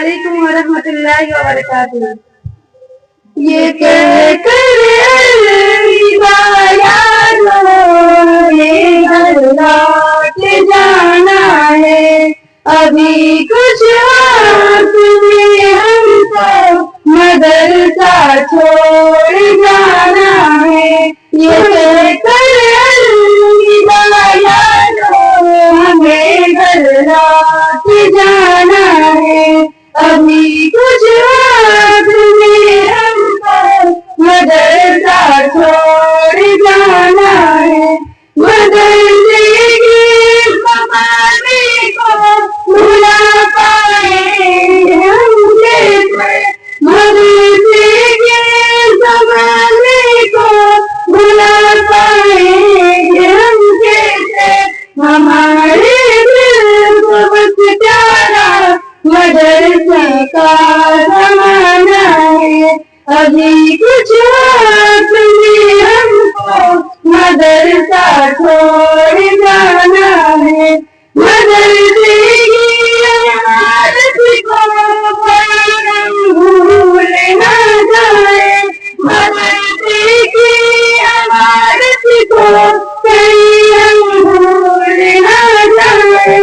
वालेकुम वरहमतुल्लाहि वबरकातुहू। ये कहकर अलविदा यारो, ये घर लौट जाना है, अभी कुछ वक्त में हमको मदरसा छोड़ जाना है। ये कहकर अलविदा यारो, हमें घर लौट जाना है, अभी कुछ वक्त में हमको मदरसा छोड़ जाना है। मदरसे के ज़माने को भुला पाए हम कैसे, मदरसे के ज़माने को भुला पाए हम कैसे, हमारे दिल को बस प्यारा मदरसा का ज़माना है, अभी कुछ वक्त में हमको मदरसा छोड़ जाना है। मदरसे की इमारत को भूल न जाए, मदरसे की इमारत को कहीं हम भूल न जाए।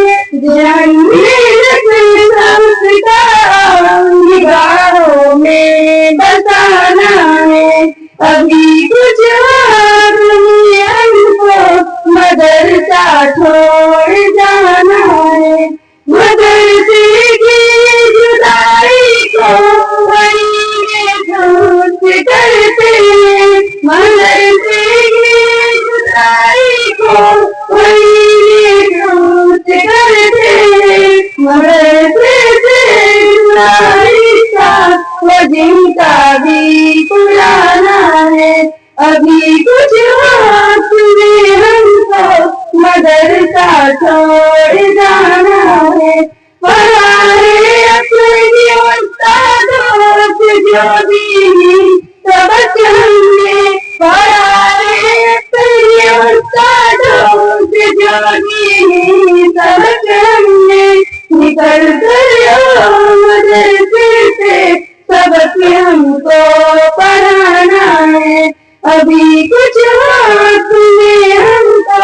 निगाहों में बसाना है, अभी कुछ वक्त में हमको मदरसा छोड़ जाना है। मदरसे की जुदाई को वही महसूस करते हैं, मदरसे की जुदाई को वही महसूस करते हैं। मदरसे से जुदाई का वो जिनका भी पुराना है, अभी कुछ वक्त में हमको मदरसा छोड़ जाना है। पढ़ाए अपने उस्तादों से जो दीनी सबक हमने, पढ़ाए अपने उस्तादों से जो दीनी सबक हमने, निकल कर मदरसे से सबक हमको पढ़ाना है, अभी कुछ वक्त में हमको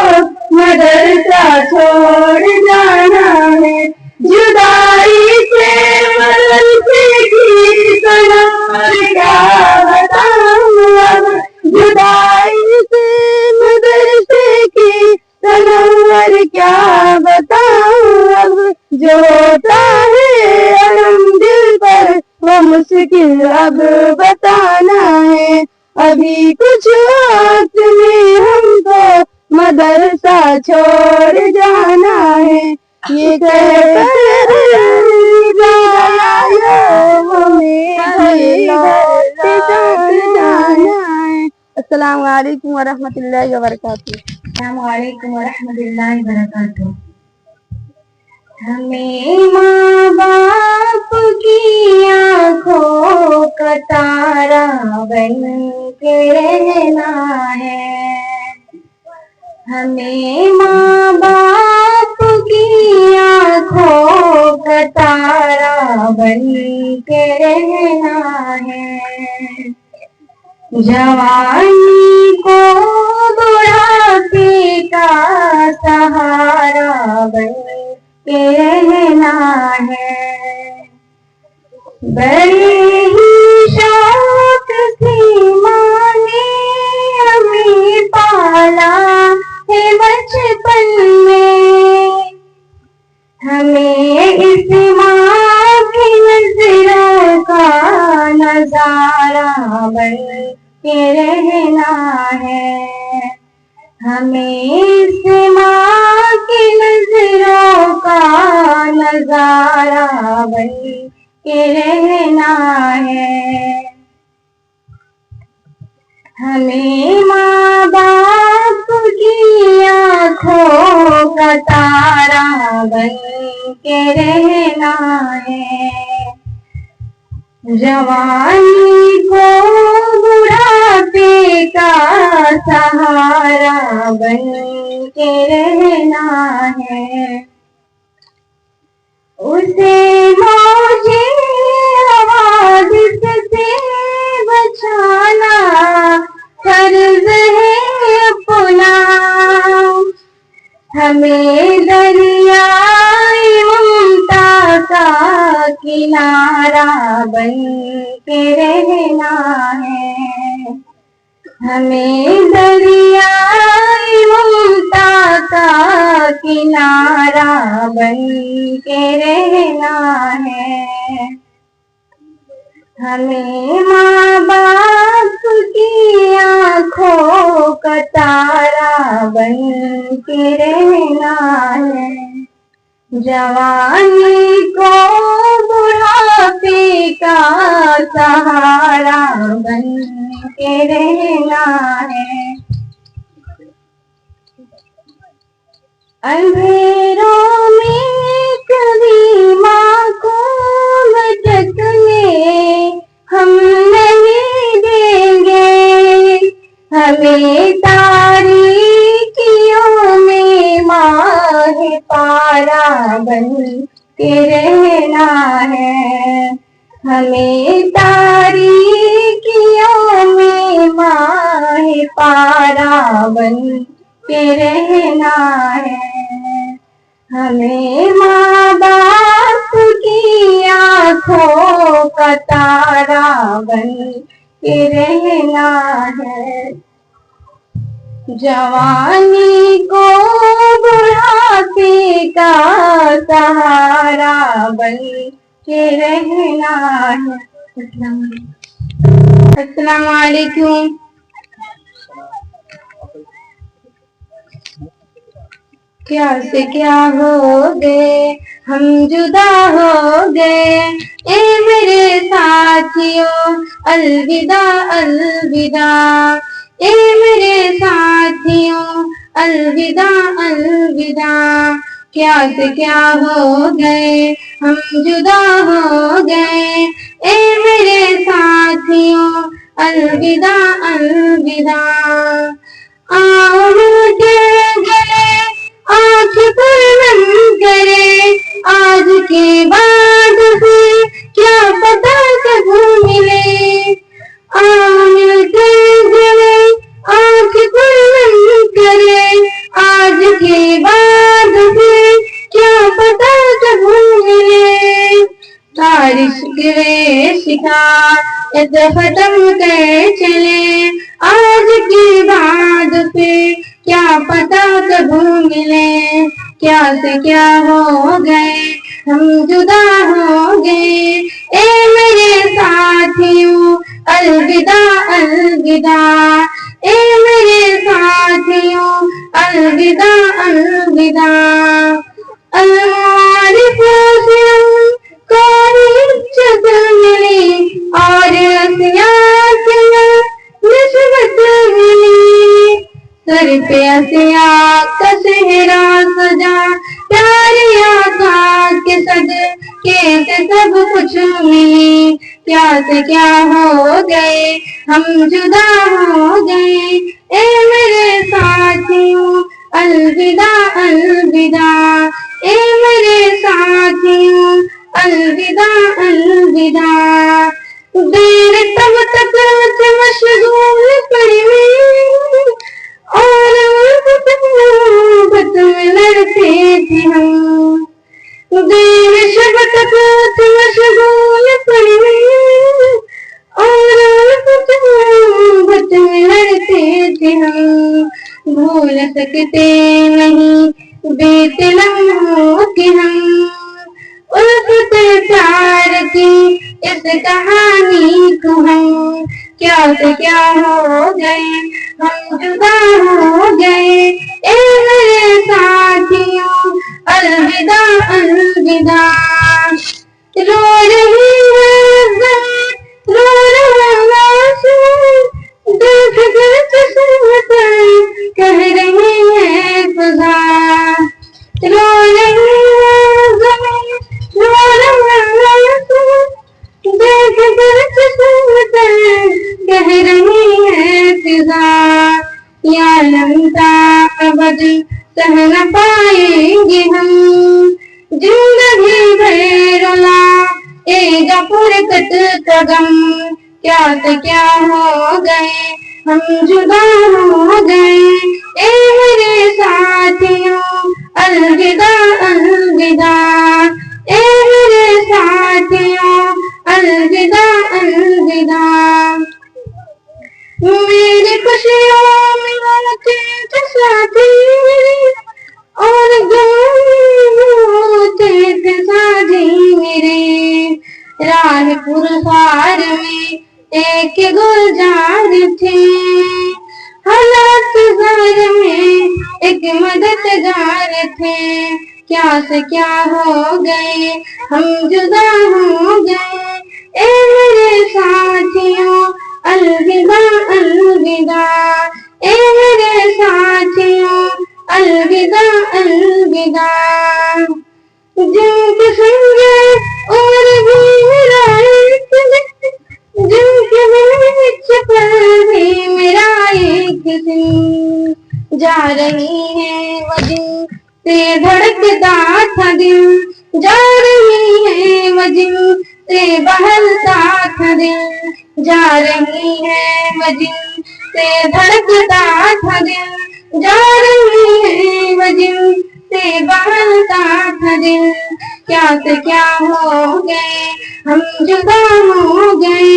मदरसा छोड़ जाना है। जुदाई से मदरसे की सनम क्या बताऊं अब, जुदाई से मदरसे की सनम क्या बताऊं अब, जो होता है अलम दिल पर वो मुश्किल अब बताना है, अभी कुछ वक्त में हमको मदरसा छोड़ जाना है। ये कहकर अलविदा यारो, हमें घर लौट जाना है। अस्सलाम वालेकुम वरहमतुल्लाहि वबरकातुहू। अस्सलाम वालेकुम वरहमतुल्लाहि वबरकातुहू। हमें माँ बाप की आँखों का तारा बन के रहना है, हमें माँ बाप की आँखों का तारा बन के रहना है। जवानी को बुढ़ापे का सहारा बन के रहना है। बड़े ही शौक से माँ ने हमें पाला है बचपन में, हमें इस माँ की नजरों का नजारा बन के रहना है, हमें इस माँ की नजरों का नजारा बन के रहना है। हमें माँ बाप की आँखों का तारा बन के रहना है। जवानी को बुढ़ापे का सहारा बन के रहना है। उसे मौजे किनारा बन के रहना है। हमें दरियाए ममता का किनारा बन के रहना है। हमें माँ बाप की आँखों का तारा बन के रहना है। जवानी को बुढ़ापे का सहारा बन के रहना है। अंधेरों में कभी माँ को भटकने हम नहीं देंगे। हमें तारीकियों में माँ पारा बन के रहना है। हमें तारीकियों में माँ पारा बन के रहना है। हमें माँ बाप की आँखों का तारा बन के रहना है। जवानी को बुढ़ापे का सहारा बन के रहना है। अस्सलाम वालेकुम। क्या से क्या हो गए हम जुदा हो गए, ए मेरे साथियों अलविदा अलविदा। ए मेरे साथियों अलविदा अलविदा। क्या से क्या हो गए हम जुदा हो गए, ए मेरे साथियों अलविदा अलविदा। आओ मुझे गले आँख पर मन करे, आज के बाद फिर क्या पता कब मिले। आओ मिलके गले आँख पर मन करे, आज के बाद फिर क्या पता कब मिले। तारिश गिरे शिकार ऐसे खत्म कर चले, आज के बाद फिर क्या पता कब मिले। क्या से क्या हो गए हम जुदा हो गए, ए मेरे साथियों अलविदा अलविदा। ए मेरे साथियों अलविदा अलविदा। अलमारिफों से हमको इज्जत मिली और असिया से निस्बत मिली। सर पे असिया का सेहरा सजा, प्यारे आका के सदके से सब कुछ मिली। क्या से क्या हो गए हम जुदा हो गए, ए मेरे साथियों अलविदा अलविदा। ए मेरे साथियों अलविदा अलविदा। देर तब तक मशगूल पड़ी हुई और मोहब्बत में लड़ते थे हम। देर शब तक मशगूल पड़ी हुई और मोहब्बत में लड़ते थे हम। भूल सकते नहीं बीत लम्हों के हम, उल्फत प्यार की इस कहानी को हम। क्या से क्या हो गए हम जुदा हो गए, ए मेरे साथियों अलविदा अलविदा। रो रही है ज़मीं, रो रहा आसमान, देख कर किस्मतें कह रही है खुदा। रो रही है ज़मीं, रो रहा आसमान, देख कर किस्मतें कह रही है फिजा। या लमता अबद सह न पाएंगे हम, जिंदगी भर रुलाएगा फुरकत का गम। क्या से क्या हो गए हम जुदा हो गए, ए मेरे साथियों अलविदा अलविदा। ए मेरे साथियों राहपुर खार में एक गुलजार थे, हालात जार में एक मददगार थे। क्या से क्या हो गए हम जुदा हो गए, ए मेरे साथियों अलविदा अलविदा, ए मेरे साथियों अलविदा अलविदा। जिनके संग और भी मेरा एक, जिनके बीच पर भी मेरा एक दिन, जा रही है वो दिन से धड़कता था दिल, जा रही है वो दिन से बहलता था दिल, जा रही है वो दिन से धड़कता था दिल, जा रही है वो दिन से बहलता था दिल। क्या से क्या हो गए हम जुदा हो गए,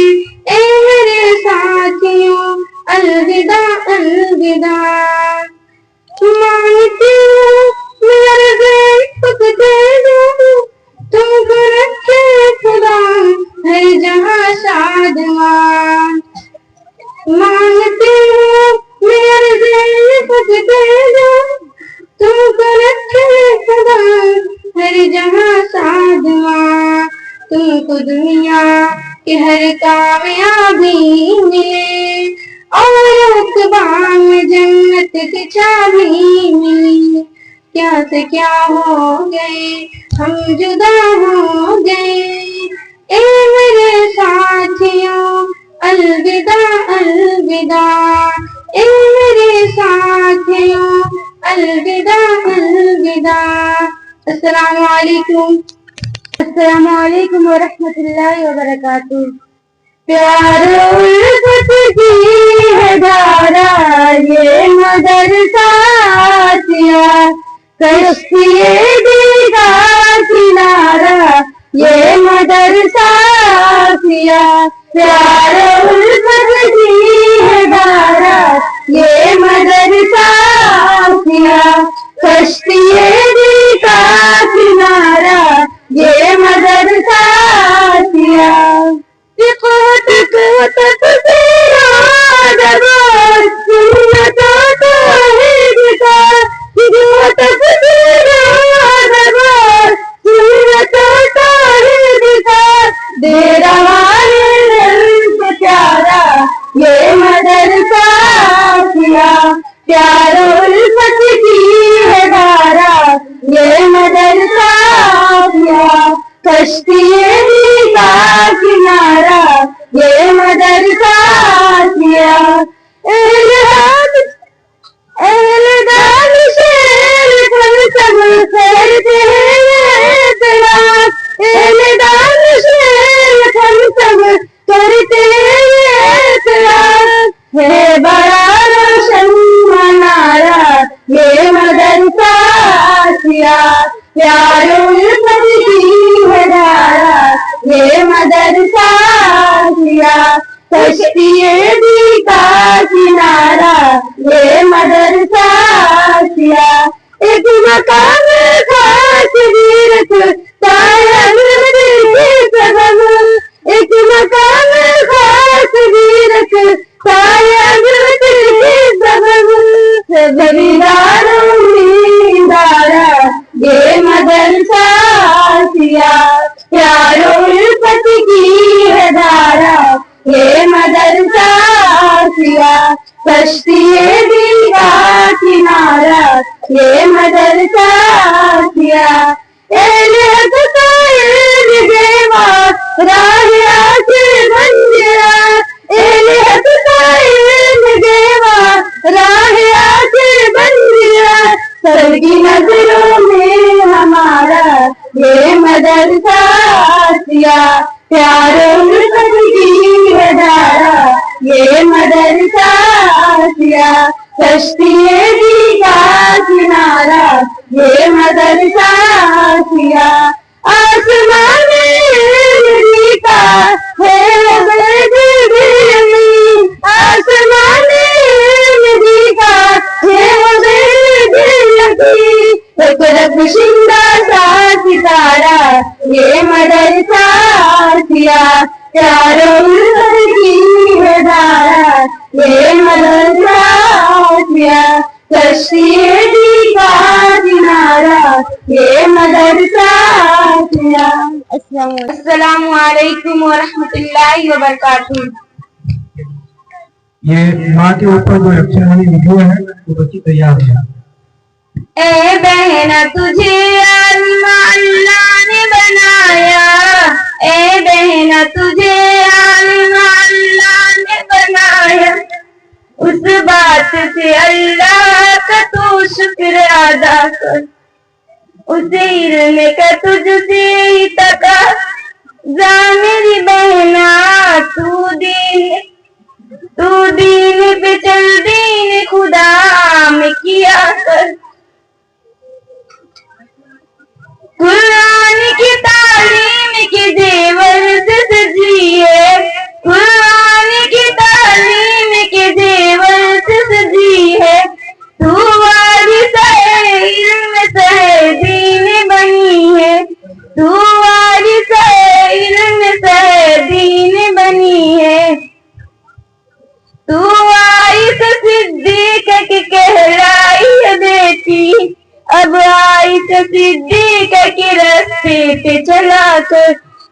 ए मेरे साथियों अलविदा अलविदा। मांगती हूँ मेरे दिल खुद दे दो, तुमको रखे खुदा हर जहाँ शादमान। मांगती हूँ मेरे दिल खुद दे दो, तुमको रखे खुदा हर जहाँ साधवा। तुमको दुनिया के हर कामयाबी मिले, और उकबा में जन्नत की चाबी मिली। क्या से क्या हो गए हम जुदा हो गए, ए मेरे साथियों अलविदा अलविदा, ए मेरे साथियों अलविदा अलविदा। अस्सलामु अलैकुम, अस्सलामु अलैकुम व रहमतुल्लाहि व बरकातुहू। प्यार उल्फत की है धारा ये मदरसा सिया, कश्तिए दिल का किनारा ये मदरसा सिया। प्यार उल्फत की है धारा ये मदरसा सिया, कश्तिए दिल का किनारा ये मदरसा सिया। ये मदरसा सिया, प्यार उल्फत की है धारा ये मदरसा सिया, कश्तिए दिल का किनारा ये मदरसा सिया। है बड़ा रोशन मनारा ये मदरसा सिया, प्यार उल्फत की है धारा ये मदरसा सिया, कश्तिए दिल का किनारा ये मदरसा सिया। एक मकान खास वीरत तायब के सबब, एक मकान खास वीरत तायब के सबब, जमींदारों मींदारा ये मदरसा सिया, प्यार उल्फत की है धारा ये मदरसा सिया, कश्तिए दिल का किनारा ये मदरसा सिया। सबकी नजरों में हमारा ये मदरसा सिया, प्यार उल्फत की है धारा ये मदरसा सिया, कश्तिए दिल का किनारा ये मदरसा सिया। आसमान नदी का है आसमान नदी का है एक रब शिंदा सा सितारा ये मदरसा किया, प्यारों की है धारा ये मदरसा किया, कश्मीरी का किनारा ये मदरसा किया। अस्सलामु अलैकुम व रहमतुल्लाहि व बरकातुहू। ये माँ के ऊपर जो अक्षर वाली वीडियो है वो बच्ची तैयार है। ए बहना तुझे अल्लाह ने बनाया, ए बहना तुझे अल्लाह ने बनाया, उस बात से अल्लाह का तू शुक्र अदा कर, उसे इल्म का तुझसे ही तकाज़ा मेरी बहना, तू दीन पे चल, दीन खुदा में किया कर, कुरान की तालीम के जेवर से सजी है, कुरान की तालीम के जेवर से सजी है, तू वारिस इल्म से दीन बनी है, तू वारिस इल्म से दीन बनी है, तू वारिस सिद्दीक की कहलाई है बेटी, अब आयशा सिद्दीक के रास्ते पे चला कर,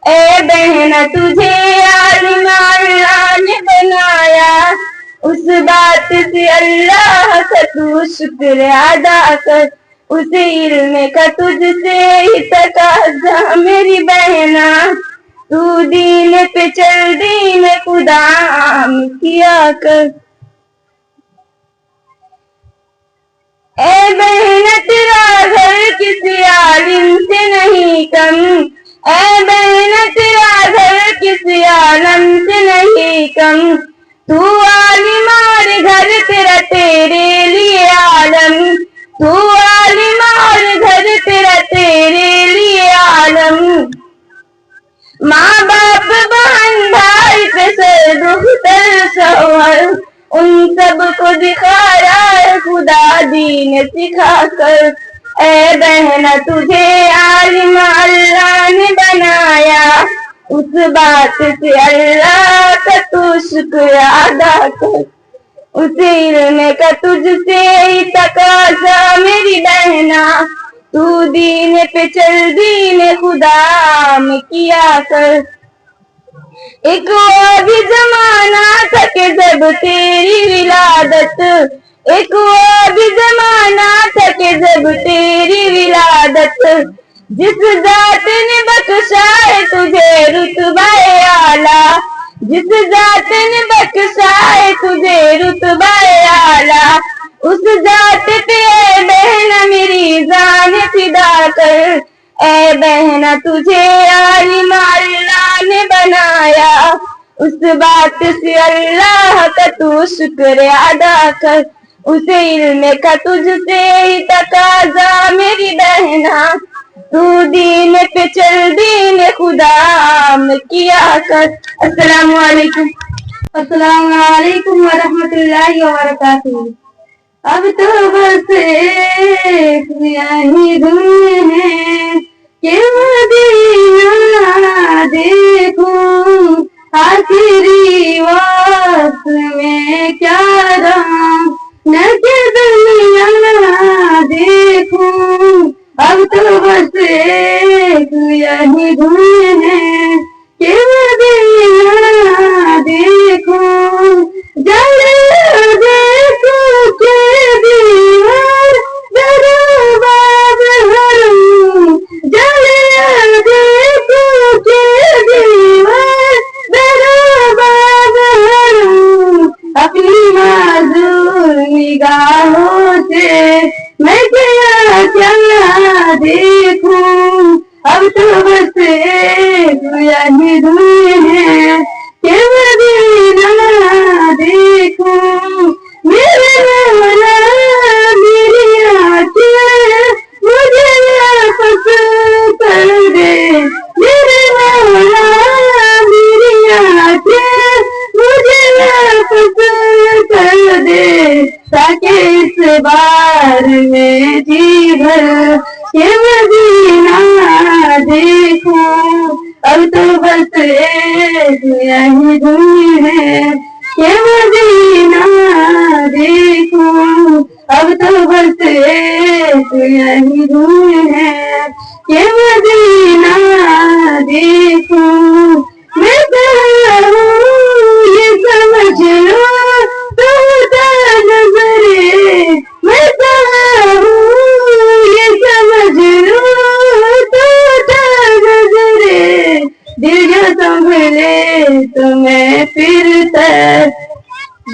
ए बहना तुझे आलिम अल्लाह ने बनाया, उस बात से अल्लाह का तू शुक्र अदा कर, उसे इल्म का तुझसे ही तकाज़ा मेरी बहना, तू दीन पे चल, दीन खुदा में किया कर। ए बहना तेरा घर किसी आलिम से नहीं कम, ए बहना तेरा घर किसी आलम से नहीं कम, तू आलिम और घर तेरा तेरे लिए आलम, तू आलिम और घर तेरा तेरे लिए आलम, माँ बाप बहन भाई पे सर दुख्तर सवार, उन सब को दिखाया है खुदा दीन सिखा कर, ए बहना तुझे आलिम अल्लाह ने बनाया, उस बात से अल्लाह का तू शुक्र अदा कर, उसे इल्म का तुझसे ही तकाज़ा मेरी बहना, तू दीन पे चल, दीन खुदा में किया कर। एक वो भी जमाना था कि जब तेरी विलादत, एक वो भी जमाना था कि जब तेरी विलादत, जिस जात ने बख्शा है तुझे रुतबा-ए आला, जिस जात ने बख्शा है तुझे रुतबा-ए आला, उस जात पे बहना मेरी जान फिदा कर, ए बहना तुझे आलिम अल्लाह ने बनाया, उस बात से अल्लाह का तू शुक्र अदा कर, उसे इल्म का तुझसे ही तकाज़ा मेरी बहना, तू दीन पे चल, दीन खुदा में किया कर। अस्सलामु अलैकुम। अस्सलामु अलैकुम व रहमतुल्लाहि व बरकातुहू। अब तो बस एक यही धुन है कि मदीना देखूं, आखिरी वक्त में क्या रहा न के दुनिया देखूं, अब तो बस एक यही धुन है कि मदीना देखूं, जले देखूं के दीवार दरबार भरूं, जले देखूं के दीवार दरबार भरूं, अपनी माज़ूर निगाहों से मैं क्या क्या देखूं, अब तो बस एक यही धुन है कि मदीना देखूं, मेरे मौला मेरी आँखें मुझे वापस कर दे, मेरे मौला मेरी आँखें मुझे वापस कर दे, ताकि इस बार में जी भर के मदीना देखूं, अब तो बस यही धुन है, ये मदीना देखूं अब तो बस एक यही धुन है, ये मदीना देखूं मैं हूँ ये समझ लो तो नजरे, मैं हूँ ये समझ लो तो नजरे, दिल जो संभले तो मैं फिर तक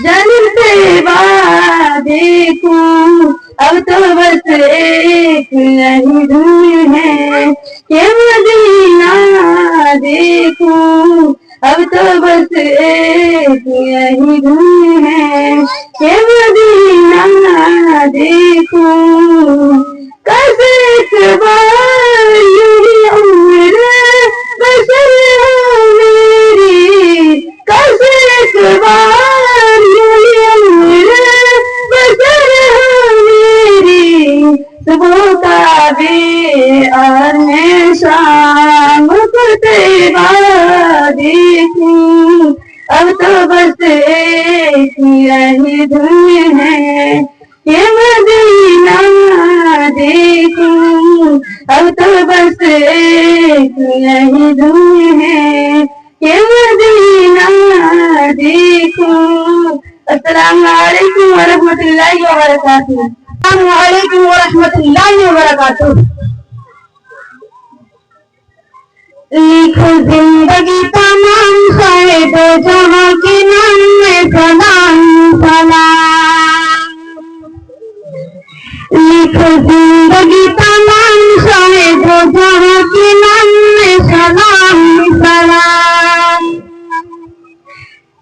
जलते देखूं अब तो बस एक यही धुन है, ये मदीना देखूं अब तो बस एक यही धुन है, ये मदीना देखूं कैसे एक बार यूं उम्र बसर हो मेरी, कैसे एक बार यूं उम्र बसर हो मेरी, सुबह का भी और मैं शाम को तेरा देखूं अब तो बस एक यही धुन है, ये मदीना देखूं अब तो बस एक यही धुन है, ये मदीना देखूं। अस्सलाम वालेकुम वरहमतुल्लाहि वबरकातुहू। अस्सलाम वालेकुम वरहमतुल्लाहि वबरकातुहू। लिखो जिंदगी तमाम शायद जहाँ के नाम में सलाम सलाम, लिखो जिंदगी तमाम शायद जहाँ के नाम में सलाम सलाम,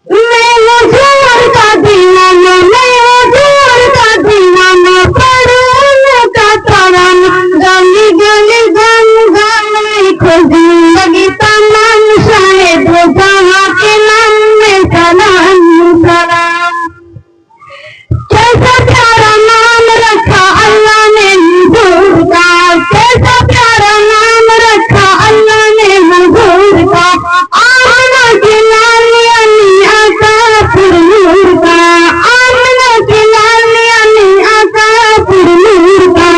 मैं हुजूर का दीवाना, मैं हुजूर का दीवाना, पढ़ूं का तराना, गली गली गम गम, लिखो जिंदगी तमाम शायद जहाँ के नाम में सलाम सलाम। कैसा प्यारा नाम रखा अल्लाह ने हुजूर का, कैसा प्यारा नाम रखा अल्लाह ने हुजूर का, आमना की लाली अली आका पुरनूर का, आमना की लाली अली आका पुरनूर का,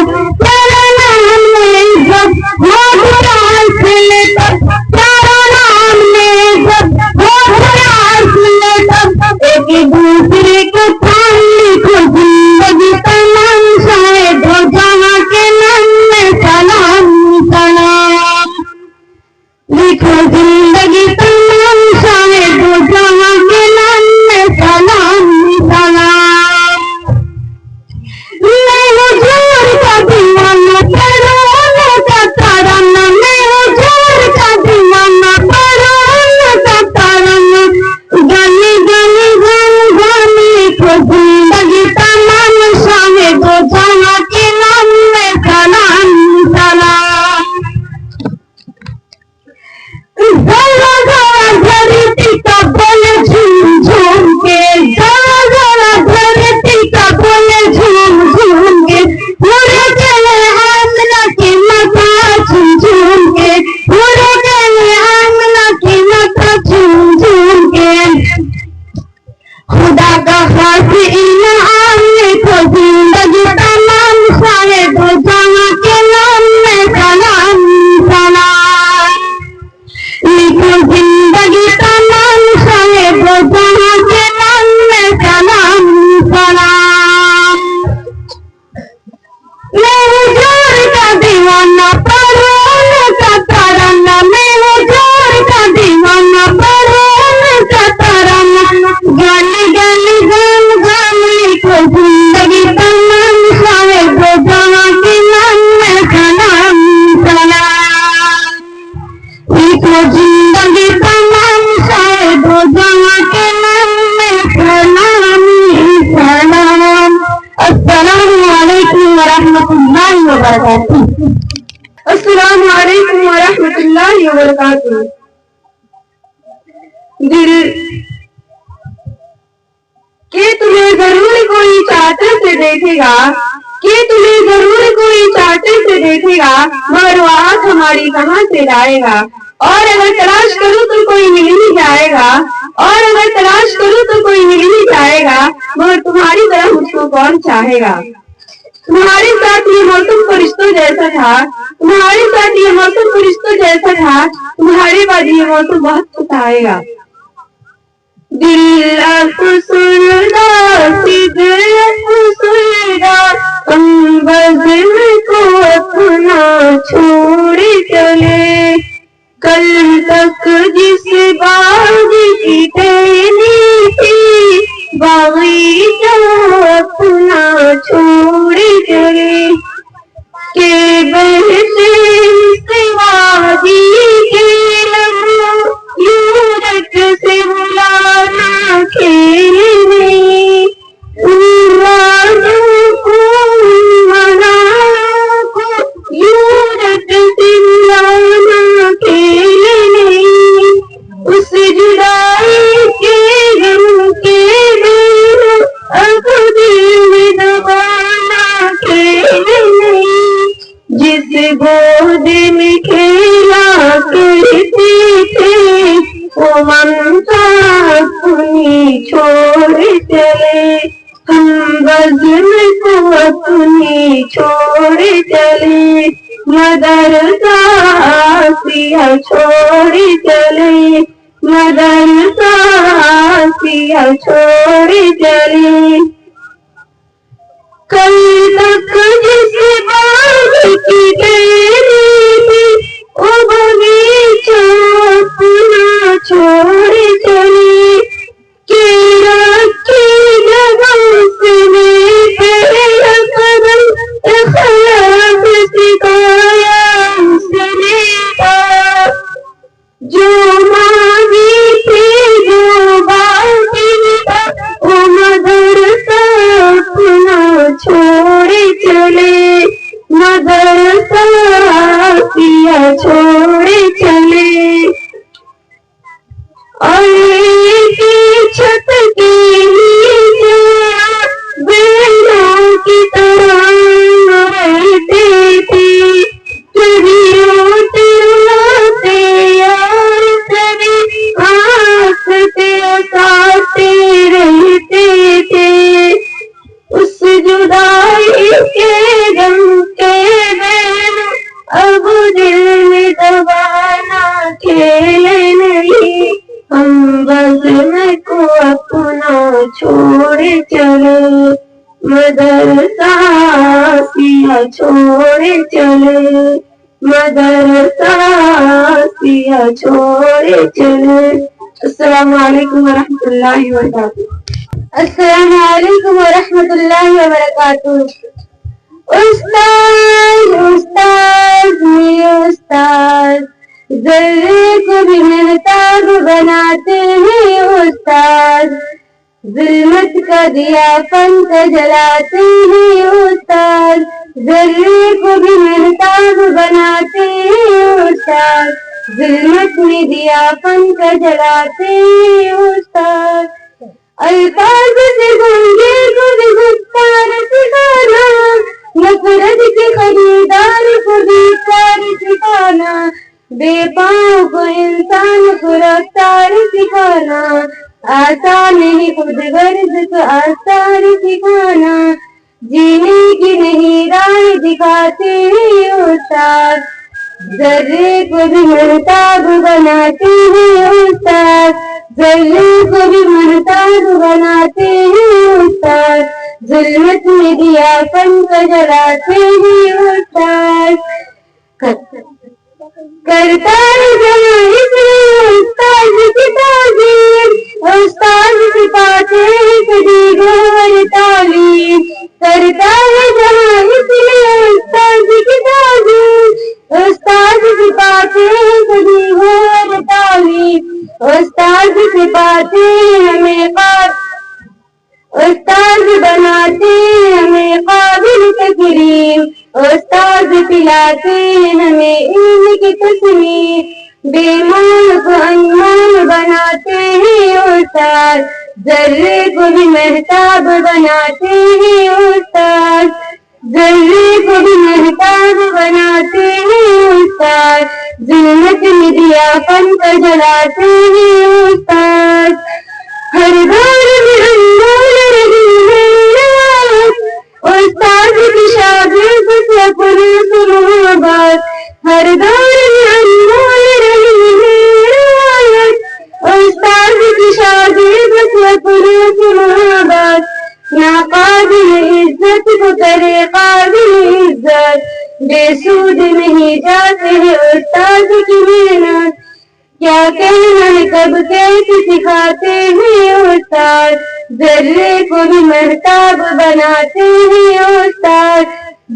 प्यारा नाम ने जब हो बुरा से तब, प्यारा नाम ने जब हो बुरा से तब, एक दूसरे को थाम लिखो जिंदगी तमाम शायद हो जहाँ के नाम में सलाम सलाम, लिखो जिंदगी तमाम शायद हो जहाँ के नाम में सलाम सलाम। मैं हुजूर का दीवाना, पढ़ूं का तराना, मैं हुजूर का दीवाना, पढ़ूं का तराना, गली गली गम गम, लिखो जिंदगी तमाम शायद हो जहाँ के नाम में सलाम सलाम। जरा जरा धरती का बोले झूम झूम के, जरा जरा धरती का बोले झूम झूम के, पूरे चले आमना की माता झूम झूम के, पूरे चले आमना की माता झूम झूम के, खुदा का खास इनाम लिखो जिंदगी तमाम शायद हो जहाँ के नाम में सलाम सलाम, लिखो जिंदगी तमाम शायद हो जहाँ के नाम में सलाम सलाम। मैं हुजूर का दीवाना, पढ़ूं का तराना, मैं हुजूर का दीवाना, पढ़ूं का तराना, गली गली गम गम, लिखो जिंदगी तमाम शायद हो जहाँ के नाम में सलाम सलाम, लिखो जिंदगी तमाम शायद हो जहाँ के नाम में सलाम सलाम। अस्सलामु अलैकुम वरहमतुल्लाहि वबरकातुहू। अस्सलामु अलैकुम वरहमतुल्लाहि वबरकातुहू। दिल के तुम्हें जरूर कोई चाहते से देखेगा, कि तुम्हें जरूर कोई चाहते से देखेगा, मगर वो आँख हमारी कहाँ से लाएगा, और अगर तलाश करूं तो कोई मिल ही जाएगा। और अगर तलाश करूं तो कोई मिल ही जाएगा, मगर तुम्हारी तरह मुझको कौन चाहेगा। तुम्हारे साथ ये मौसम फरिश्तों जैसा था, तुम्हारे साथ ये मौसम फरिश्तों जैसा था, तुम्हारे बाद ये मौसम बहुत सताएगा। दिल अफसरदा दिल अफसरदा हम बज़म को अपना छोड़ चले, कल तक जिस बाग की टहनी थी बागीचा अपना छोड़ चले, के बहते वादी के लम्हों यूरत से बुलाना खेलने, उम्रानों को मनाओं को यूरत से बुलाना खेलने, उस जुदाई के गम के दिन अब दिल में दबाना खेलने, जिस गोद में खेला करते थे वो ममता अपनी छोड़ चले, हम बज़म को अपनी छोड़ चले, मदरसा सिया छोड़ चले, मदरसा सिया छोड़ चले, कल तक जिस बाग की टहनी थी वो बगीचा अपना छोड़ चले, के रखी जगह से मेरा कदम इखलास सिखाया उसने का, जो मांगी थी जो बाकी था वो मदरसा अपना छोड़ चले, मदरसा सिया छोड़ चले, और की छत के नीचे बहनों की तरह रहते थे, कभी रोते रोते यार कभी हंसते हंसाते रहते थे, उस जुदाई के गम के बैन अब दिल में दबाना खेल नहीं, हम बज़म को अपना छोड़ चले, मदरसा सिया छोड़ चले, मदरसा सिया छोड़ चले। अस्सलामु अलैकुम वरहमतुल्लाहि वबरकातुहू। अस्सलामु अलैकुम वरहमतुल्लाहि वबरकातुहू। उस्ताद उस्ताद मेरे उस्ताद, ज़र्रे को भी मेहताब बनाते हैं उस्ताद, ज़ुल्मत का दिया पंख जलाते हैं उस्ताद, ज़र्रे को भी मेहताब बनाते हैं उस्ताद, ज़ुल्मत में दिया पंख जलाते हैं उस्ताद, अल्फाज से गंगे को भी गुफ्तार सिखाना, नफरत के खरीदार को भी प्यार सिखाना, बेपाओं को इंसान को रफ्तार सिखाना, आसान नहीं खुद गर्ज को आसार सिखाना, जीने की नहीं राह दिखाते हैं उस्ताद, ज़र्रे को भी मेहताब बनाते हैं उस्ताद, ज़र्रे को भी मेहताब बनाते हैं उस्ताद, ज़ुल्मत में दिया पंख जलाते हैं उस्ताद, करता है जहाँ इसलिए उस्ताद की ताज़ीम, उस्ताद की पाते कभी गौर तालीम, करता है जहाँ इसलिए उस्ताद की ताज़ीम, उस्ताद की पाते कभी गौर तालीम, उस्ताद की पाते हमें उस्ताद बनाते हमें काबिल तकरीम, उस्ताद पिलाते हमें इल्म की तस्मीर, बेमाल को अनमोल बनाते हैं उस्ताद, ज़र्रे को भी मेहताब बनाते हैं उस्ताद, ज़र्रे को भी मेहताब बनाते हैं उस्ताद, ज़ुल्मत में दिया पंख जलाते हैं उस्ताद, हर दौर में अनमोल रही है रवायत, उस्ताद की शागिर्द से पुरस्कार बात। हर दौर में अनमोल रही है रवायत, उस्ताद की शागिर्द से पुरस्कार बात। ना काबिल इज्जत को करे काबिल इज्जत, बेसूद नहीं जाते हैं उस्ताद की मेहनत। क्या कहना है कब कैसे सिखाते हैं उस्ताद, जर्रे को भी महताब बनाते हैं उस्ताद,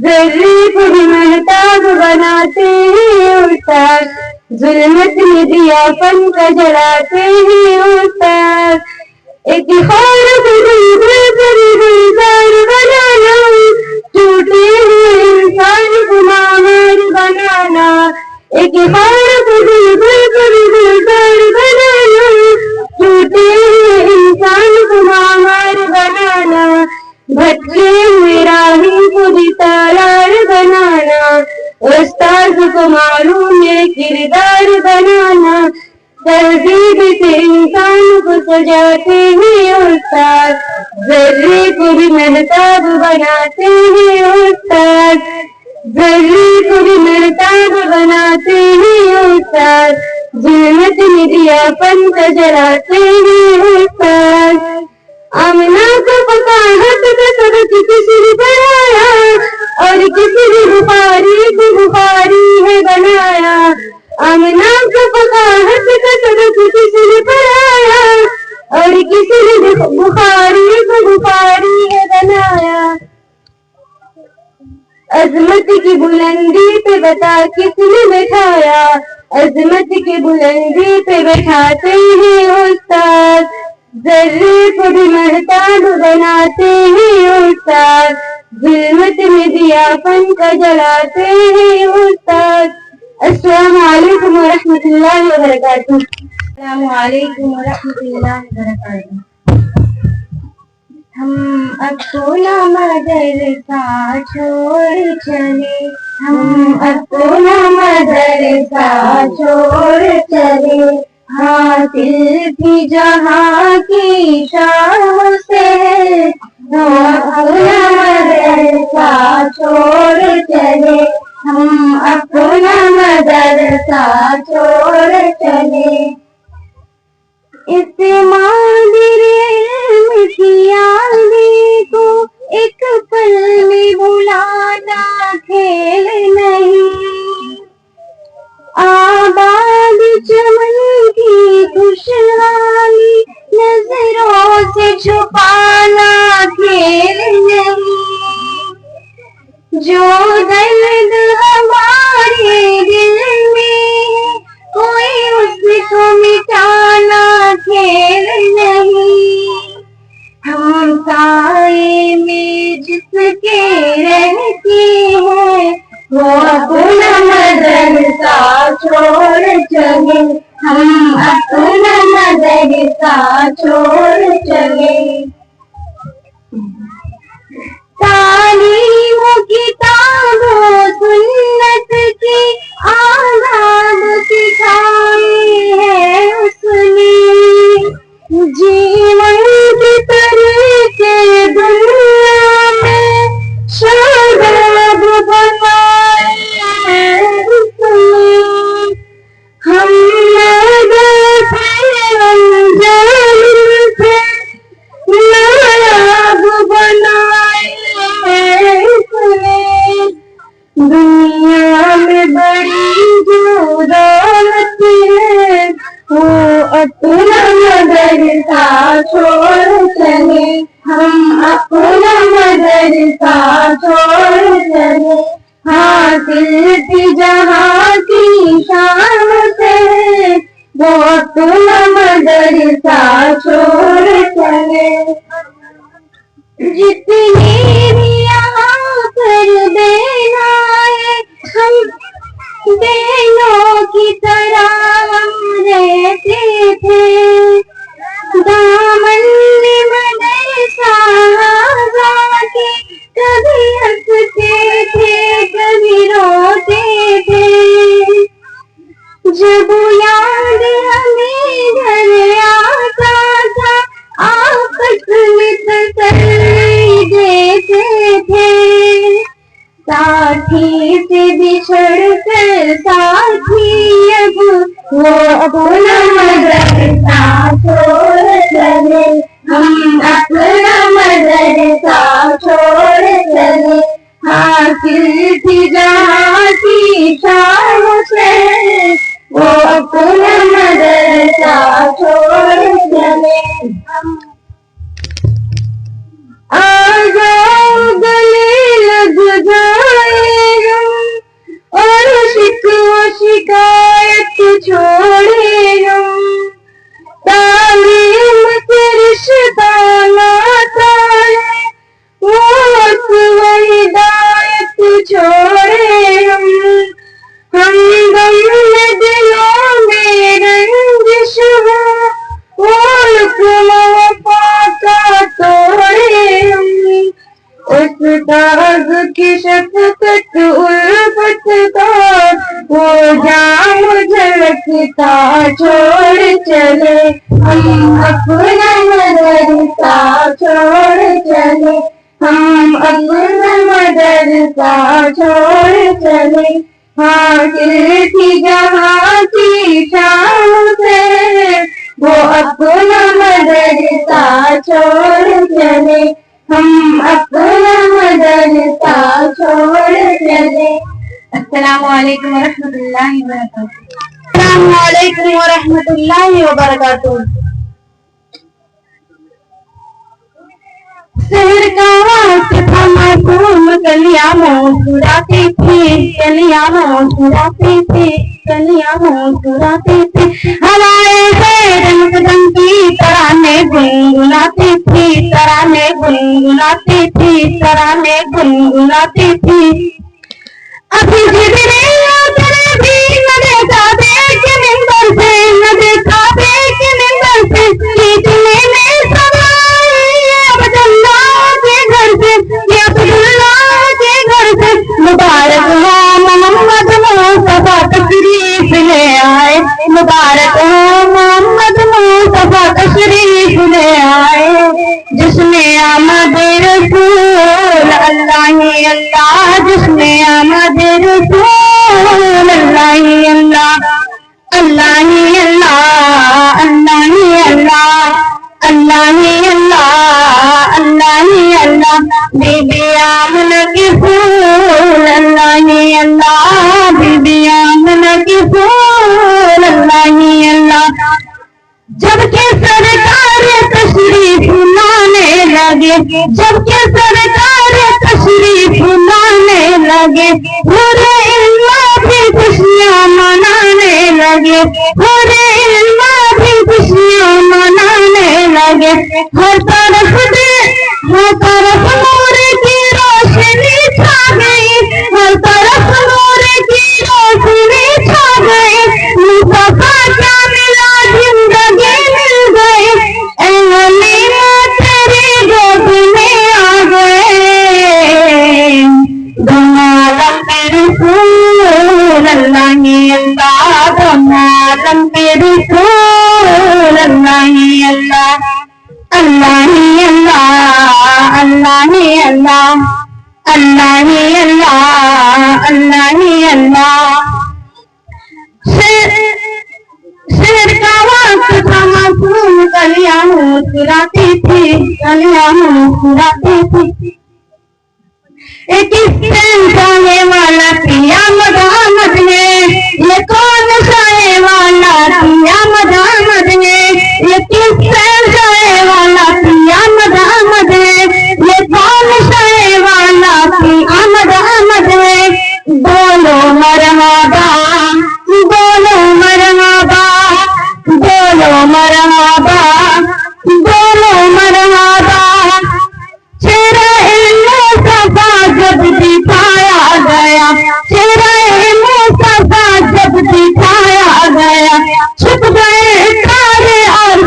जर्रे को भी महताब बनाते हैं उस्ताद। जुल्मत में दिया फन का जलाते हैं उस्ताद। एक खौर को गुलजार बनाना, टूटे हुए इंसान को माहिर बनाना। एक खौर को गुलजार बनाना, टूटे हुए इंसान को माहिर बनाना। भटके हुए राही को भी तारार बनाना, उस्ताद को मालूम है किरदार बनाना। तहजीब से इंसान को सजाते हैं उस्ताद, जर्रे को भी महताब बनाते हैं उस्ताद, जर्रे को भी महताब बनाते हैं उस्ताद। जुल्मत में दिया पंख जलाते हैं उस्ताद। आमना को पका हाथ का सबक किसी ने पढ़ाया, और किसी ने बुखारी को बुखारी है बनाया। आमना को पका हाथ का सबक किसी ने पढ़ाया, और किसी ने बुखारी को बुखारी है बनाया। अजमत की बुलंदी पे बता किसने बैठाया, अजमत की बुलंदी पे बैठाते हैं उस्ताद, जर्रे को भी महताब बनाते हैं उस्ताद। जुल्मत में दिया फन का जलाते हैं उस्ताद। अस्सलामु अलैकुम वरहमतुल्लाहि वबरकातुहू। अस्सलामु अलैकुम वरहमतुल्लाहि वबरकातुहू। हम अपना मदरसा छोड़ चले, हम अपना मदरसा छोड़ चले। हासिल थी जहाँ की शान से, हम अपना मदरसा छोड़ चले, हम अपना मदरसा छोड़ चले। इस मादिरे की यादी को एक पल में भुलाना खेल नहीं, आबाद चमन की खुशहाली नजरों से छुपाना खेल नहीं। जो दर्द हमारे दिल में है कोई उसको मिटाना खेल नहीं। हम साए में जिसके रहते हैं वो अपना मदरसा छोड़ चले, हम अपना मदरसा छोड़ चले। तालीम किताबों सुन्नत की आदाब सिखाए हैं उसने, जीवन की तरीके दुनिया में शादाब बनाए हैं उसने। हम मदरसे अनजान थे, नायाब बनाए हैं उसने। दुनिया में बड़ी जो दौलत है वो अपना मदरसा छोड़ चले, हम अपना मदरसा छोड़ चले। हासिल थी जहाँ की शान से वो अपना मदरसा छोड़ चले। जितने भी यहाँ पर देना है हम बेलों की तरह हम रहते थे। दामन में मदरसा के कभी हंसते थे कभी रोते थे। जब याद हमें घर आता था साथी से बिछड़ कर साथी अब वो अपना मदरसा छोड़ चले, हम अपना मदरसा छोड़ चले। हासिल थी जहाँ की शान से वो अपना मदरसा छोड़ चले। आ जाओ गले लग जाए हम और शिकवा शिकायत छोड़े हम, तालीम से रिश्ता नाता है वो हिदायत छोड़े हम गम में दिलों में रंजिश हो वो हुक्म वफा का तोड़े हम। उस्ताद की शफकत उल्फत का वो जाम झलकता छोड़ चले, हम अपना मदरसा छोड़ चले, हम अपना मदरसा छोड़ चले। हासिल थी जहाँ की शान से वो अपना मदरसा छोड़ चले, हम अपना मदरसा छोड़ चले। अस्सलामु अलैकुम वरहमतुल्लाहि वबरकातुहू। अस्सलामु अलैकुम वरहमतुल्लाहि वबरकातुहू। शहर का वास्ता मासूम कलियां मुस्कुराती थी, कलियां मुस्कुराती थी, कलियां मुस्कुराती थी। हवाएं से रंग की तराने गुनगुनाती थी, तराने गुनगुनाती थी, तराने गुनगुनाती थी। अभी भी न देखा देख निंदर से, न देखा देख निंदर से, खींचने में समाई अब्दुल्ला के घर से, अब्दुल्ला के घर से। मुबारक हो मोहम्मद मुस्तफा तशरीफ ले आए, मुबारक हो मोहम्मद मुस्तफा तशरीफ ले आए, जिसमें आमद रसूल अल्लाह ही अल्लाह, जिसमें आमद रसूल अल्लाह ही अल्लाह, अल्लाह ही अल्लाह, अल्लाह ही अल्लाह, अल्लाह ही अल्लाह, अल्लाह ही अल्लाह। बीबी आमना के फूल अल्लाह ही अल्लाह, बीबी आमना के फूल अल्लाह ही अल्लाह। जबकि सरकार तशरीफ लाने लगे, जबकि सरकार तशरीफ लाने लगे, पूरे इल्मा भी खुशियाँ मनाने लगे, पूरे इल्मा भी खुशियाँ मनाने लगे। हर तरफ नूर की रोशनी छा गई, हर तरफ नूर की रोशनी छा गई। मुस्तफा क्या मिला जिंदगी मिल गई, ऐ हलीमा तेरी गोद में आ गए। दोनालम पे रसूल अल्लाह ही अल्लाह, दोनालम पे रसूल अल्लाह ही अल्लाह, अल्लाह ही अल्लाह, अल्लाह ही अल्लाह, अल्लाह ही अल्लाह, अल्लाह ही अल्लाह। शेर का वक्त था मासूम कलियां मुस्कुराती थी, कलियां मुस्कुराती थी। एक साए वाला पिया मदामत ने, ये कौन साए वाला पिया मदामत ने, ये किस साए वाला पिया मदामत ने, ये कौन साए वाला पिया मदामत ने। बोलो मरहबा, बोलो मरहबा, बोलो मरहबा, बोलो मरहबा। चेहरा मुस्तफा जब दिखाया गया, चेहरा मुस्तफा जब दिखाया गया, छुप गए तारे और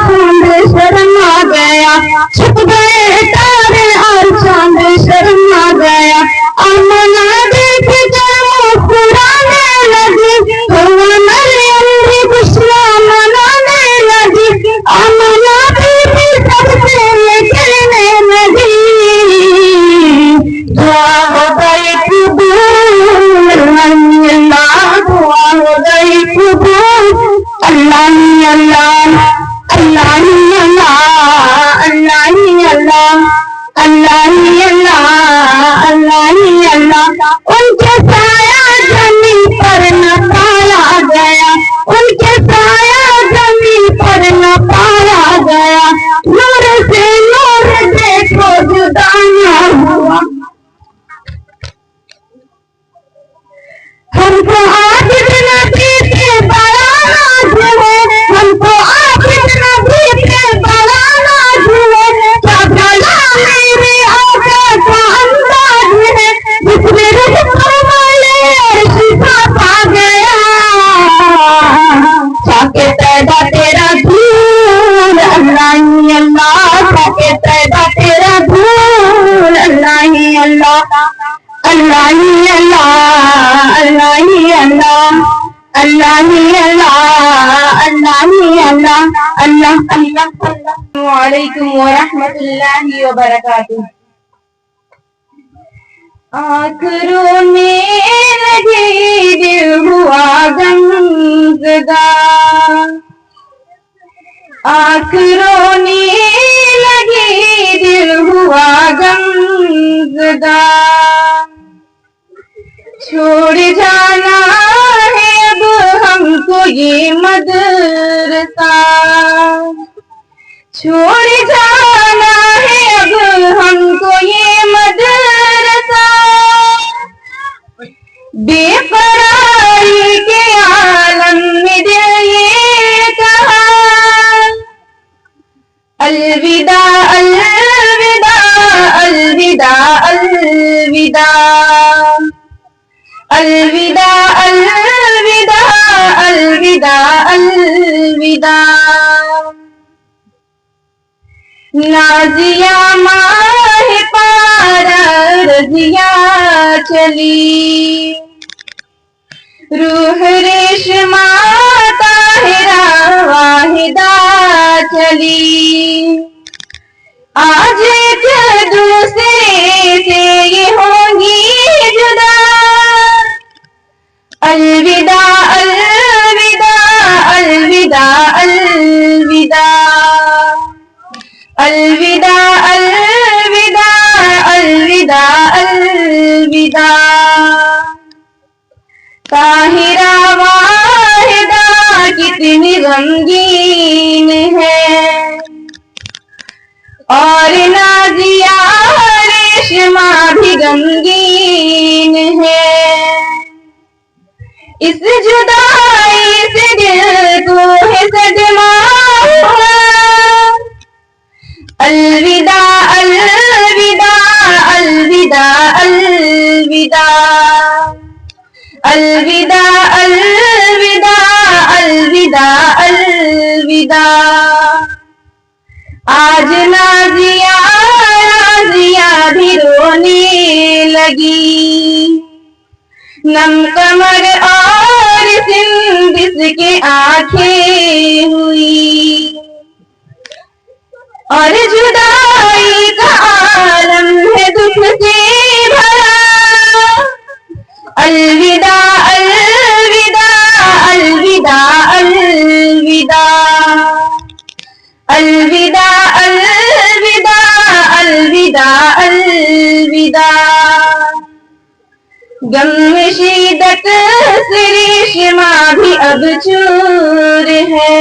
अल्लाह अल्लाह ही अल्लाह अल्लाह ही अल्लाह। उनके साया जमीन पर न पाया गया, उनके साया जमीन पर न पाया गया। नूर से नूर देखो जुदा न हुआ। हमको आबिद नबी पे बड़ा नाज है, हमको आबिद नबी पे बड़ा नाज है। क्या भला मेरे आका का अंदाज है, जिसमें रहमत वाले शिफा पा गया। चाके पैदा तेरा धूल अल्लाह ही अल्लाह, चाके पैदा तेरा धूल अल्लाह ही अल्लाह अल्लाह ही अल्लाह अल्लाह ही अल्लाह अल्लाह ही अल्लाह अल्लाह ही अल्लाह अल्लाह अल्लाह अल्लाह। वालेकुम व रहमतुल्लाहि व बरकातुहू। आँख रोने लगी दिल हुआ गमज़दा, आँख रोने लगी दिल हुआ गमज़दा। छोड़ जाना है अब हमको ये मदरसा, छोड़ जाना है अब हमको ये मदरसा। बेकरारी के आलम में दिल ये कहा, अलविदा अलविदा अलविदा अलविदा अलविदा अलविदा अलविदा अलविदा। नाजिया माह पारा रजिया चली, रूह रेशमा ताहिरा वाहिदा चली। आज एक दूसरे से ये होंगी जुदा, अलविदा अलविदा अलविदा अलविदा अलविदा अलविदा अलविदा अलविदा। ताहिरा वाहिदा कितनी गमगीन है, और नाजिया रेशमा भी गमगीन है। इस जुदाई से दिल को है सदमा हुआ, अलविदा अलविदा अलविदा अलविदा अलविदा अलविदा अलविदा अलविदा। आज नाजिया नाजिया भी रोने लगी, नम कमर और सिंदिस के आंखें हुई, और जुदाई का आलम है दुख से भरा। अलविदा अलविदा अलविदा अलविदा अलविदा अलविदा अलविदा अलविदा। गम में शिद्दत से रेशमा भी अब चूर है,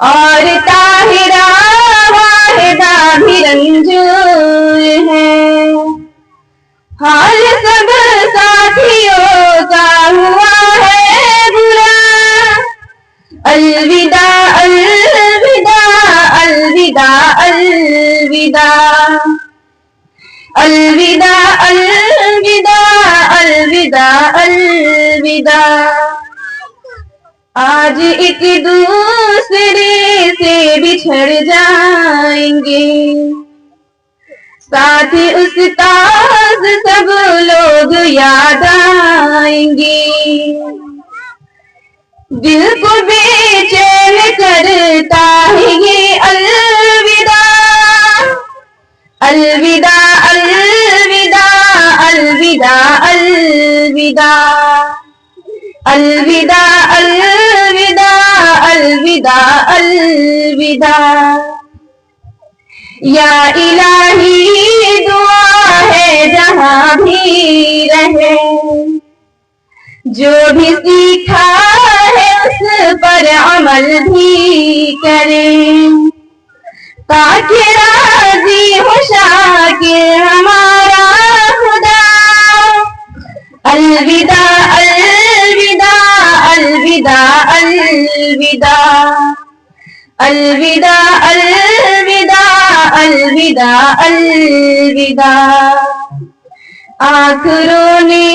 और ताहिरा वाहिदा भी रंजूर है। हाल सब साथियों का हुआ है बुरा, अलविदा अलविदा अलविदा अलविदा अलविदा अलविदा अलविदा अलविदा। आज एक दूसरे से बिछड़ जाएंगे, साथ उस्ताद सब लोग याद आएंगे। दिल को बेचैन करता है ये अलविदा अलविदा अलविदा अलविदा अलविदा अलविदा अलविदा अलविदा अलविदा। या इलाही दुआ है जहां भी रहे, जो भी सीखा है उस पर अमल भी करें, ताकि राजी हो शाकिर हमारा खुदा। अलविदा अलविदा अलविदा अलविदा अलविदा अलविदा अलविदा अलविदा। आँख रोने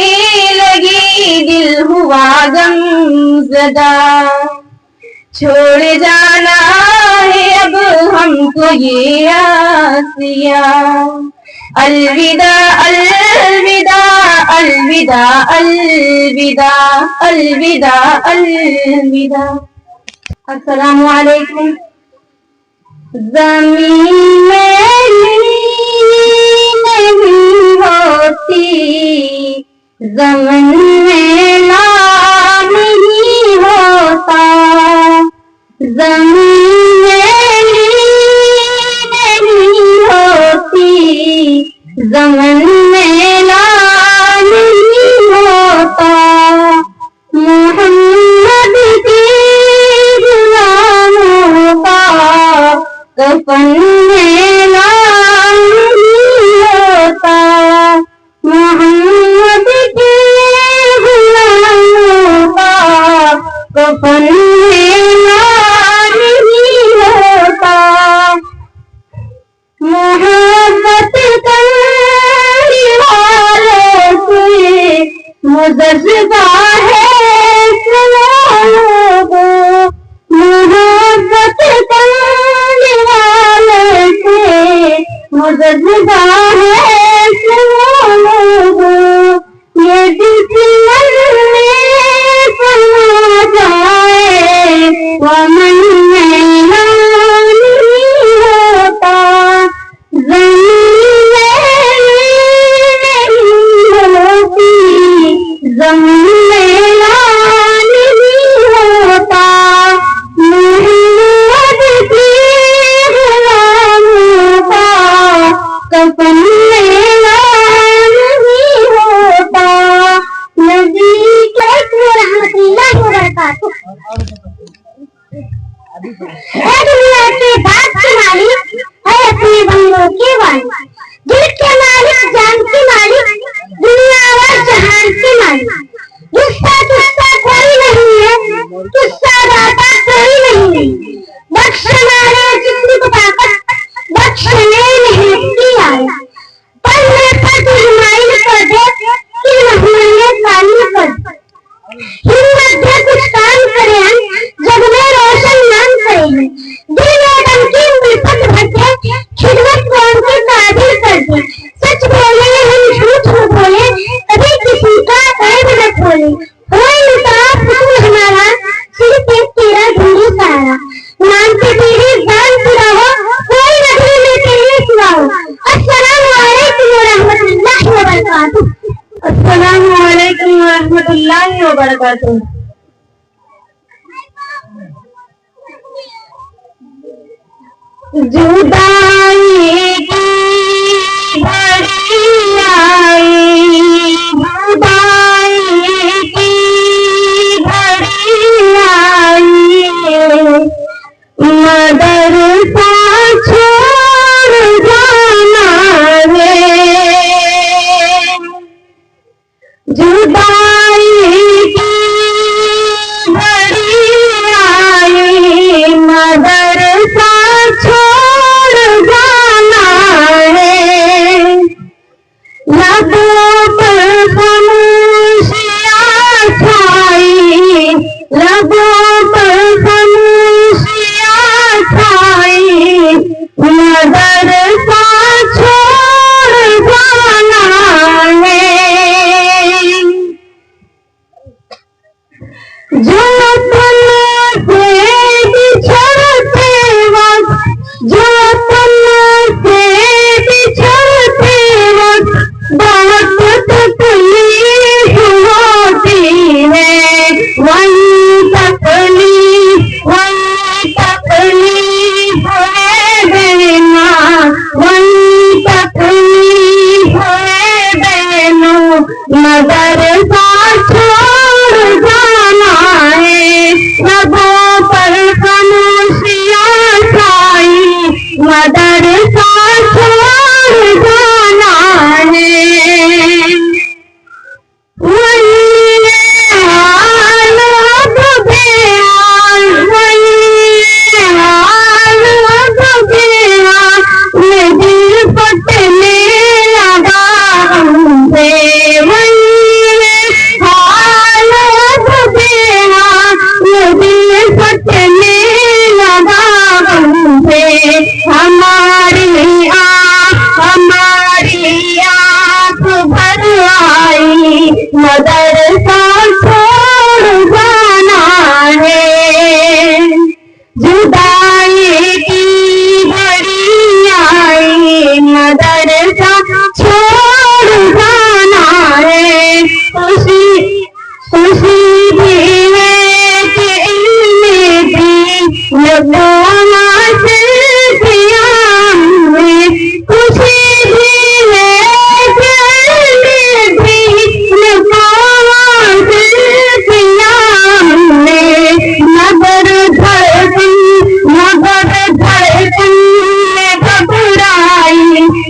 लगी दिल हुआ गमज़दा, छोड़ जाना है अब हमको ये आसिया। अलविदा अलविदा अलविदा अलविदा अलविदा अलविदा। अस्सलामु अलैकुम। ज़मीन मेरी नहीं होती, ज़मन में नाम नहीं होता। ज़मीन मेरी नहीं होती, ज़मन में नाम नहीं होता। मोहम्मद की गुलामों का कफन में नाम नहीं होता। मोहम्मद के गुलामों का कफन में नाम नहीं होता। मोहब्बत करने वालों से मुजज़्ज़बा है लोगों। मोहब्बत करने वालों से मुजज़्ज़बा है लोगों। ये दुश्मन में समा जाए वमन में नाम नहीं होता। ज़मीन नहीं होती, ज़मीन में नाम नहीं होता। मोहम्मद की गुलामों का कफन में नाम नहीं होता। नबी के रहमतुल्लाहि व बरकातुहू। है दुनिया के बात के मालिक, है अपने बंदों के वालिक। दिल के मालिक, जान के मालिक, दुनिया और जहान के मालिक। तुझसा तुझसा कोई नहीं है, तुझसा दाता कोई नहीं है। बख्शना रे जिस्म को ताकत, बख्शने मेहनत की आयत। पढ़ने पर तू हिमायल कर दे कि रहमने काली कर दे। हिम्मत दे कुछ काम करे हम, जग में रोशन नाम करेंगे। दिल में दमकी उल्फत भर दे, खिदमत कौम के काबिल कर दे। सच बोले हम झूठ न बोले, कभी किसी का ऐब न खोले। होए इंसाफ हुक्म हमारा, सिर्फ एक तेरा ढूंढे सहारा। मानते तेरी जान पूरा हो, कोई नबी में तेरे सिवा हो। अस्सलामु अलैकुम व रहमतुल्लाहि व बरकातुहू। अस्सलामु अलैकुम व रहमतुल्लाहि व बरकातुहू। जुदाई की घड़ी आई, जुदाई की घड़ी आई। मदरसा छोड़ जाना रे, जुदाई की घड़ी आई। मदरसा छोड़ जाना मदरसा छोड़ जाना है, लबों पर खामोशियां छाई, मदरसा छोड़ जाना है। वही हाल अब बेहाल, वही हाल अब बेहाल, ये दिल फटने लगा हमसे, वही हाल अब बेहाल, ये दिल फटने लगा हमसे। हमारी आँख भर आई, मदरसा छोड़ जाना है। जुदाई की घड़ी आई, मदरसा छोड़ जाना है। खुशी भी है कि इनमें भी लगना से किया हमने, खुशी भी है कि इनमें भी लगना से किया हमने। मगर धड़कन में घबराई,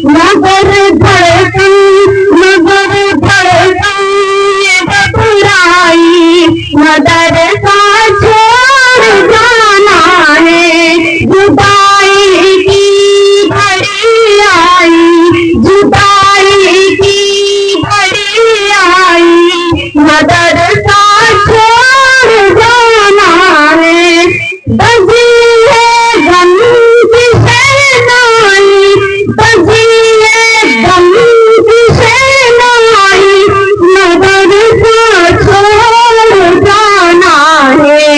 मगर धड़कन में घबराई, मदरसा छोड़ जाना है। जुदाई की घड़ी आई, जुदाई की घड़ी आई, मदरसा छोड़ जाना है। बजी है गम की शहनाई, बजी है गम की शहनाई, मदरसा छोड़ जाना है।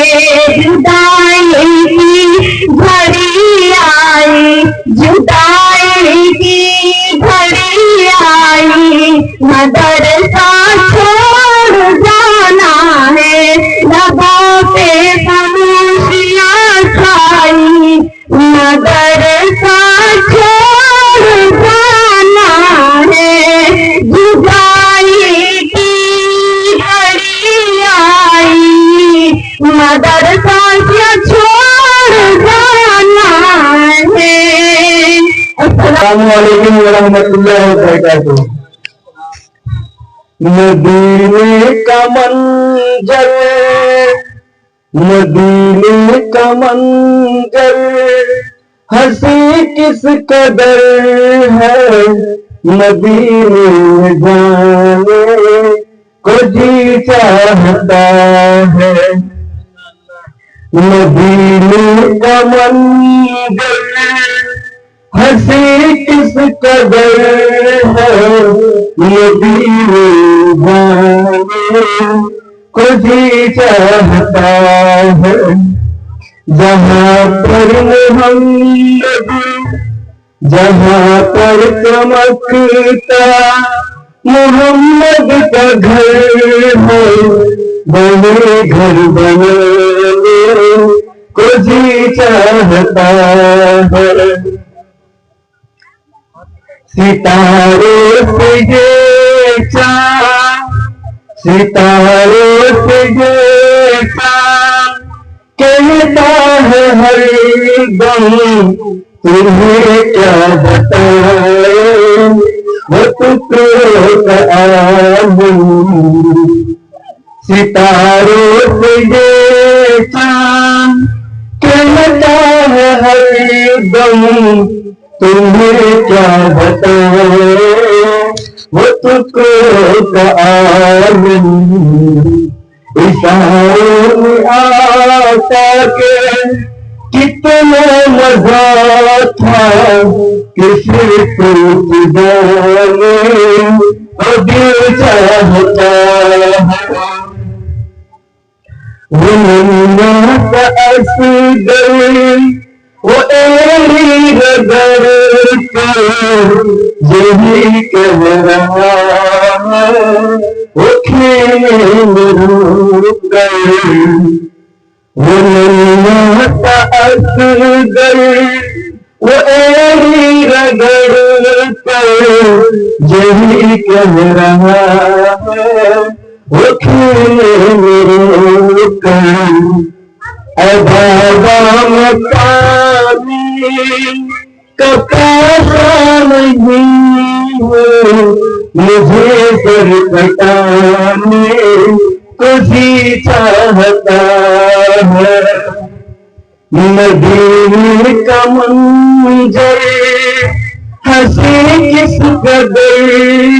जुदाई की घड़ी आई, जुदाई की घड़ी आई, मदरसा छोड़ जाना है। लबों पे खामोशियां छाई, मदरसा छोड़ जाना है। जुदाई की घड़ी आई, मदरसा छोड़ जाना है। अस्सलामुअलैकुम वरहमतुल्लाहि वबरकातुह। मदीने का मंजर, मदीने का मंजर हंसी किस कदर है, मदीने जाने को जी चाहता है। मदीने का मंजर हंसी किस कदर है, मदीने जाने को जी चाहता है। जहाँ पर मोहम्मद, जहाँ पर चमकता मोहम्मद का घर है, वही घर बनाने को जी चाहता है। सितारों से ये चाँद, सितारों से ये चाँद कहता है हर दम, तुम्हें क्या बताए वो टुकड़ों का आलम। सितारों से ये चाँद कहता है हर दम, तुम्हें क्या बताए वो टुकड़ों का आलम। इशारों में आता के कितना मजा था, किसी को जाने और दिल चाहता है। वो मन्ना का असगर, वो एरी नगर का यही कह रहा है, वो खेल में रुक गए। वो मन्ना का असगर, वो एड़ी रगड़ कर यही कह रहा है, वो खेले मेरे कर अभाव में पानी कपासा नहीं है, मुझे सर कटाने खुशी चाहता है। नदी का मंजर हंसी किस कदर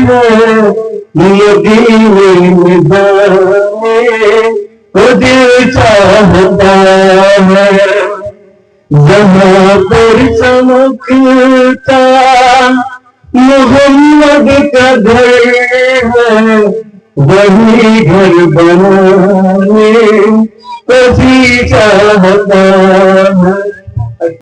है, नदी में दाने खुद चाहता है। जहाँ पर चमकता मोहम्मद का घर है, वही घर बनाने खुशी चाहता है।